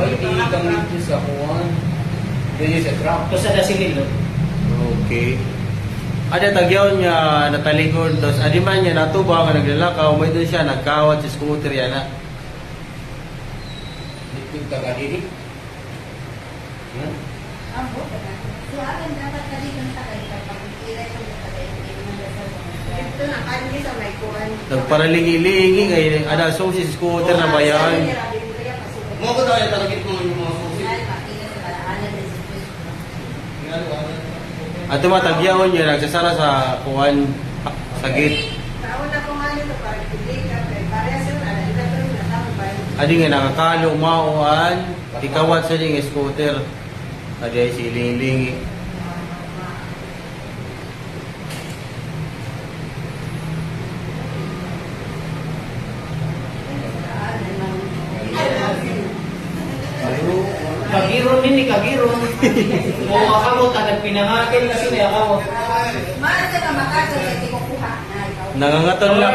Why di kang dito sa kuwan? Dito sa truck. Ito sa dasilil, no? Okay. Ada tagyaw niya natalikod, tapos adi man niya natuba nga naglalakaw, may doon siya nagkawat sa scooter yan na. Dito ka ka diri. Ambo ka na. So, akin dapat ka dito sa kanila pag iray ko sa kanila. Ito na, kanili sa may kuhan. Nagparalingi-lingi ngay ada so si scooter na bayan. Mo ko daw yung talagit mo yung mga susi. Ato matagyawon niya nagsasara sa kuwan sa gate. Nauna ko nga nito para hindi ka. Parehas yun, ito yung natawag ba yun? Adi nga nakakalo mauan, ikawat sa ding scooter. Adi ay siling-lingi. Kagiron din, kagiron. Mga kamot, agad pinangakin kasi na kamot. Mahal ka makasa sa hindi ko kuha. Nangangaton lang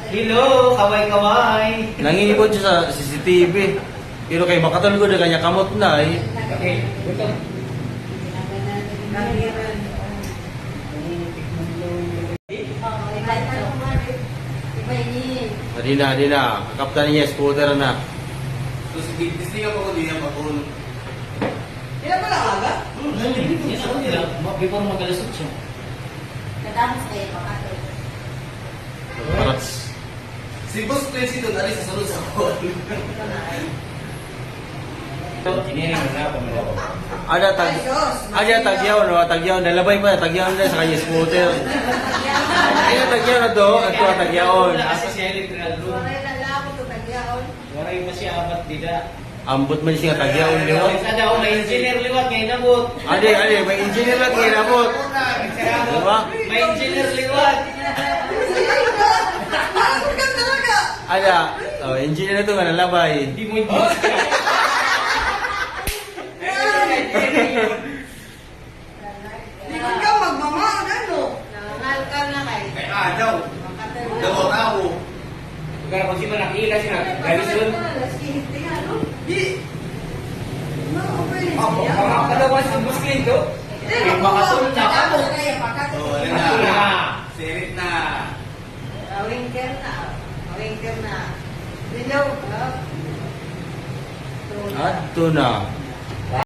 Hello, kaway-kaway. nanginipod siya sa CCTV. Pero kay makatol ko na kanya kamot na eh. Okay, ito. Adi na. Kakaptan niya scooter na. So si Disney ako ko diyan pagul. Ilan ba lang aga? Yan ako nila, before magalasot siya. Kadamos kayo makatol. Parats. Si Boss Tracy doon ali sa sunod sa kuwan. Engineering na pamilya. Ada tagyaw no, tagyaw dalabay pa tagyaw na sa kanya scooter. Ay tagyaw na to, ato tagyawon. Asa siya electrical room. Waray na lang ako ito tagyaon. Waray pa siya apat dida. Ambot man siya tagyawon di ba? Isa daw may engineer liwat ngay nabot. Ade, may engineer lang kinabot. Di ba? May engineer liwat. Ako ka talaga! Ada, engineer na to nga nalabay. Di mo hindi. Likod ka magmamahal ano? Nangangal ka na kay. Kay Adaw. Daw ako. Kaya kung sino nakila siya, garrison. Di. No, pwede Ako, siya. ako. Kalawas ng Muslim to. Makasunod na ako. Oh, alin Ako na. na. Sirit na. Winker na. Winker na. Dilaw ka. Ato na.